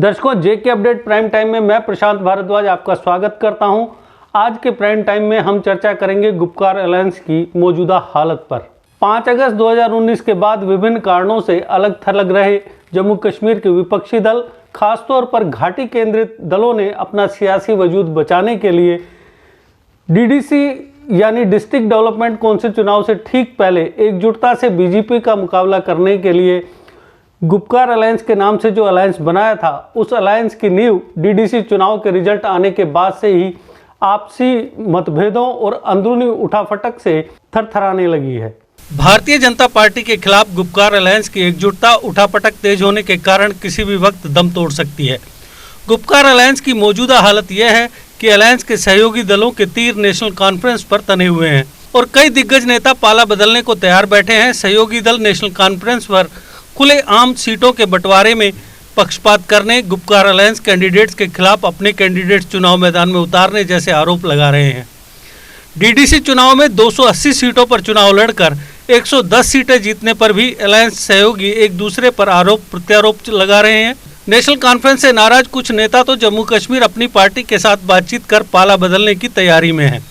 दर्शकों, जेके update prime time में मैं प्रशांत भारद्वाज आपका स्वागत करता हूं। आज के प्राइम टाइम में हम चर्चा करेंगे गुपकार अलायंस की मौजूदा हालत पर। 5 अगस्त 2019 के बाद विभिन्न कारणों से अलग थलग रहे जम्मू कश्मीर के विपक्षी दल, खासतौर पर घाटी केंद्रित दलों ने अपना सियासी वजूद बचाने के लिए डीडीसी यानी डिस्ट्रिक्ट डेवलपमेंट काउंसिल चुनाव से ठीक पहले एकजुटता से बीजेपी का मुकाबला करने के लिए गुपकार अलायंस के नाम से जो अलायंस बनाया था, उस अलायंस की नींव डीडीसी चुनाव के रिजल्ट आने के बाद से ही आपसी मतभेदों और अंदरूनी उठाफटक से थरथराने लगी है। भारतीय जनता पार्टी के खिलाफ गुपकार अलायंस की एकजुटता उठापटक तेज होने के कारण किसी भी वक्त दम तोड़ सकती है। गुपकार अलायंस की मौजूदा हालत यह है कि अलायंस के सहयोगी दलों के तीर नेशनल कॉन्फ्रेंस पर तने हुए हैं और कई दिग्गज नेता पाला बदलने को तैयार बैठे हैं। सहयोगी दल नेशनल कॉन्फ्रेंस पर खुले आम सीटों के बंटवारे में पक्षपात करने, गुपकार अलायंस कैंडिडेट्स के खिलाफ अपने कैंडिडेट्स चुनाव मैदान में उतारने जैसे आरोप लगा रहे हैं। डीडीसी चुनाव में 280 सीटों पर चुनाव लड़कर 110 सीटें जीतने पर भी अलायंस सहयोगी एक दूसरे पर आरोप प्रत्यारोप लगा रहे हैं। नेशनल कॉन्फ्रेंस से नाराज कुछ नेता तो जम्मू कश्मीर अपनी पार्टी के साथ बातचीत कर पाला बदलने की तैयारी में है।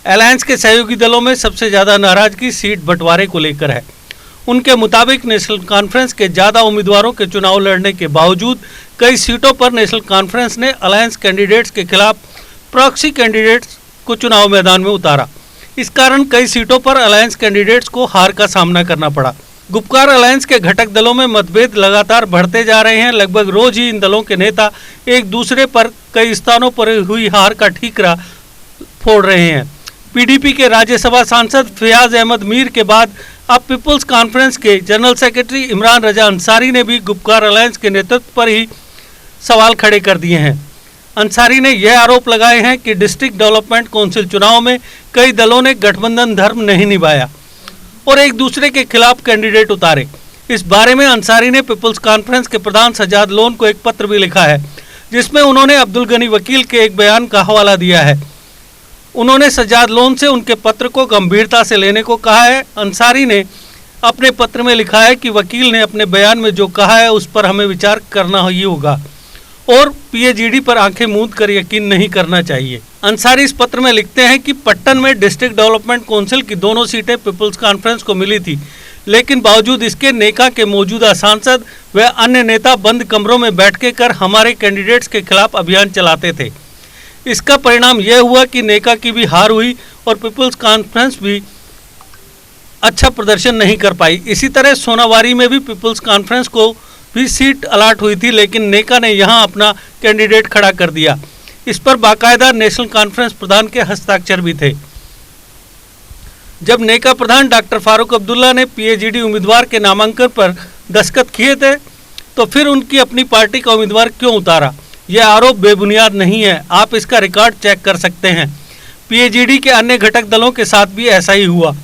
अलायंस के सहयोगी दलों में सबसे ज्यादा नाराजगी सीट बंटवारे को लेकर है। उनके मुताबिक नेशनल कॉन्फ्रेंस के ज़्यादा उम्मीदवारों के चुनाव लड़ने के बावजूद कई सीटों पर नेशनल कॉन्फ्रेंस ने अलायंस कैंडिडेट्स के खिलाफ प्रॉक्सी कैंडिडेट्स को चुनाव मैदान में उतारा। इस कारण कई सीटों पर अलायंस कैंडिडेट्स को हार का सामना करना पड़ा। गुपकार अलायंस के घटक दलों में मतभेद लगातार बढ़ते जा रहे हैं। लगभग रोज ही इन दलों के नेता एक दूसरे पर कई स्थानों पर हुई हार का ठीकरा फोड़ रहे हैं। पीडीपी के राज्यसभा सांसद फयाज अहमद मीर के बाद अब पीपुल्स कॉन्फ्रेंस के जनरल सेक्रेटरी इमरान रजा अंसारी ने भी गुपकार अलायंस के नेतृत्व पर ही सवाल खड़े कर दिए हैं। अंसारी ने यह आरोप लगाए हैं कि डिस्ट्रिक्ट डेवलपमेंट काउंसिल चुनाव में कई दलों ने गठबंधन धर्म नहीं निभाया और एक दूसरे के खिलाफ कैंडिडेट उतारे। इस बारे में अंसारी ने पीपुल्स कॉन्फ्रेंस के प्रधान सज्जाद लोन को एक पत्र भी लिखा है, जिसमें उन्होंने अब्दुल गनी वकील के एक बयान का हवाला दिया है। उन्होंने सज्जाद लोन से उनके पत्र को गंभीरता से लेने को कहा है। अंसारी ने अपने पत्र में लिखा है कि वकील ने अपने बयान में जो कहा है उस पर हमें विचार करना ही होगा और पीएजीडी पर आंखें मूंद कर यकीन नहीं करना चाहिए। अंसारी इस पत्र में लिखते हैं कि पट्टन में डिस्ट्रिक्ट डेवलपमेंट काउंसिल की दोनों सीटें पीपुल्स कॉन्फ्रेंस को मिली थी, लेकिन बावजूद इसके नेका के मौजूदा सांसद व अन्य नेता बंद कमरों में बैठ कर हमारे कैंडिडेट्स के खिलाफ अभियान चलाते थे। इसका परिणाम यह हुआ कि नेका की भी हार हुई और पीपुल्स कॉन्फ्रेंस भी अच्छा प्रदर्शन नहीं कर पाई। इसी तरह सोनावारी में भी पीपुल्स कॉन्फ्रेंस को भी सीट अलाट हुई थी, लेकिन नेका ने यहां अपना कैंडिडेट खड़ा कर दिया। इस पर बाकायदा नेशनल कॉन्फ्रेंस प्रधान के हस्ताक्षर भी थे। जब नेका प्रधान डॉक्टर फारूक अब्दुल्ला ने पीएजीडी उम्मीदवार के नामांकन पर दस्तखत किए थे, तो फिर उनकी अपनी पार्टी का उम्मीदवार क्यों उतारा? यह आरोप बेबुनियाद नहीं है, आप इसका रिकॉर्ड चेक कर सकते हैं। पीएजीडी के अन्य घटक दलों के साथ भी ऐसा ही हुआ।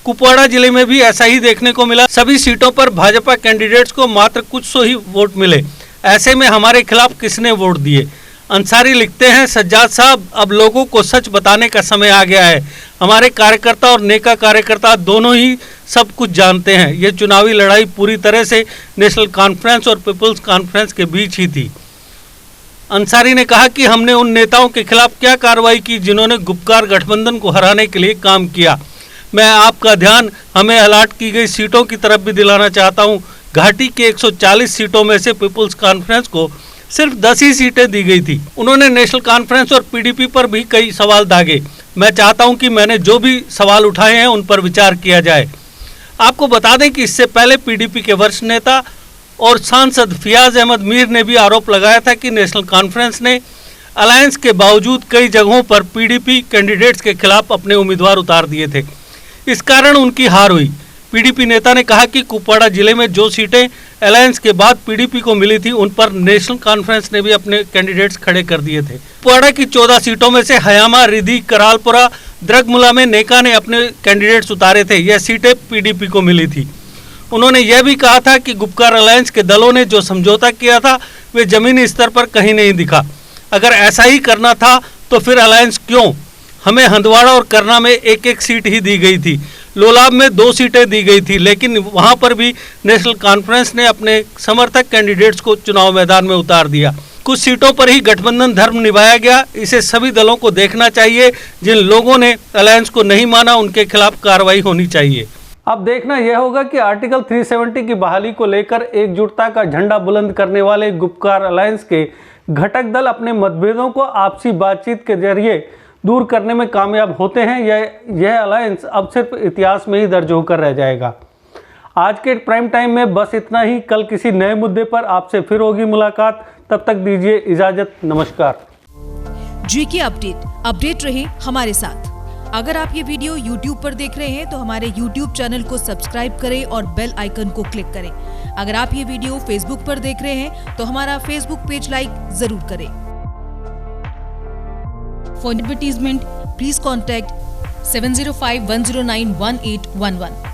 कुपवाड़ा जिले में भी ऐसा ही देखने को मिला। सभी सीटों पर भाजपा कैंडिडेट्स को मात्र कुछ सौ ही वोट मिले। ऐसे में हमारे खिलाफ किसने वोट दिए? अंसारी लिखते हैं, सज्जाद साहब, अब लोगों को सच बताने का समय आ गया है। हमारे कार्यकर्ता और नेका कार्यकर्ता दोनों ही सब कुछ जानते हैं। ये चुनावी लड़ाई पूरी तरह से नेशनल कॉन्फ्रेंस और पीपुल्स कॉन्फ्रेंस के बीच ही थी। अंसारी ने कहा कि हमने उन नेताओं के खिलाफ क्या कार्रवाई की जिन्होंने गुपकार गठबंधन को हराने के लिए काम किया। मैं आपका ध्यान हमें अलाट की गई सीटों की तरफ भी दिलाना चाहता हूं। घाटी के 140 सीटों में से पीपुल्स कॉन्फ्रेंस को सिर्फ 10 ही सीटें दी गई थी। उन्होंने नेशनल कॉन्फ्रेंस और पीडीपी पर भी कई सवाल दागे। मैं चाहता हूं कि मैंने जो भी सवाल उठाए हैं उन पर विचार किया जाए। आपको बता दें कि इससे पहले पीडीपी के वरिष्ठ नेता और सांसद फयाज अहमद मीर ने भी आरोप लगाया था कि नेशनल कॉन्फ्रेंस ने अलायंस के बावजूद कई जगहों पर पीडीपी कैंडिडेट्स के खिलाफ अपने उम्मीदवार उतार दिए थे। इस कारण उनकी हार हुई। पीडीपी नेता ने कहा कि कुपवाड़ा जिले में जो सीटें अलायंस के बाद पीडीपी को मिली थी, उन पर नेशनल कॉन्फ्रेंस ने भी अपने कैंडिडेट्स खड़े कर दिए थे। कुपवाड़ा की 14 सीटों में से हयामा, रिधी, करालपुरा, द्रगमुला में नेका ने अपने कैंडिडेट्स उतारे थे। यह सीटें पीडीपी को मिली थी। उन्होंने यह भी कहा था कि गुपकार अलायंस के दलों ने जो समझौता किया था वे जमीनी स्तर पर कहीं नहीं दिखा। अगर ऐसा ही करना था तो फिर अलायंस क्यों? हमें हंदवाड़ा और करना में एक एक सीट ही दी गई थी। लोलाब में 2 सीटें दी गई थी, लेकिन वहां पर भी नेशनल कॉन्फ्रेंस ने अपने समर्थक कैंडिडेट्स को चुनाव मैदान में उतार दिया। कुछ सीटों पर ही गठबंधन धर्म निभाया गया। इसे सभी दलों को देखना चाहिए। जिन लोगों ने अलायंस को नहीं माना उनके खिलाफ कार्रवाई होनी चाहिए। अब देखना यह होगा कि आर्टिकल 370 की बहाली को लेकर एकजुटता का झंडा बुलंद करने वाले गुपकार अलायंस के घटक दल अपने मतभेदों को आपसी बातचीत के जरिए दूर करने में कामयाब होते हैं। यह अलायंस अब सिर्फ इतिहास में ही दर्ज होकर रह जाएगा। आज के प्राइम टाइम में बस इतना ही। कल किसी नए मुद्दे पर आपसे फिर होगी मुलाकात। तब तक दीजिए इजाजत। नमस्कार। जीके अपडेट रहे हमारे साथ। अगर आप ये वीडियो YouTube पर देख रहे हैं तो हमारे YouTube चैनल को सब्सक्राइब करें और बेल आइकन को क्लिक करें। अगर आप ये वीडियो Facebook पर देख रहे हैं तो हमारा Facebook पेज लाइक जरूर करें। For advertisement please contact 7051091811।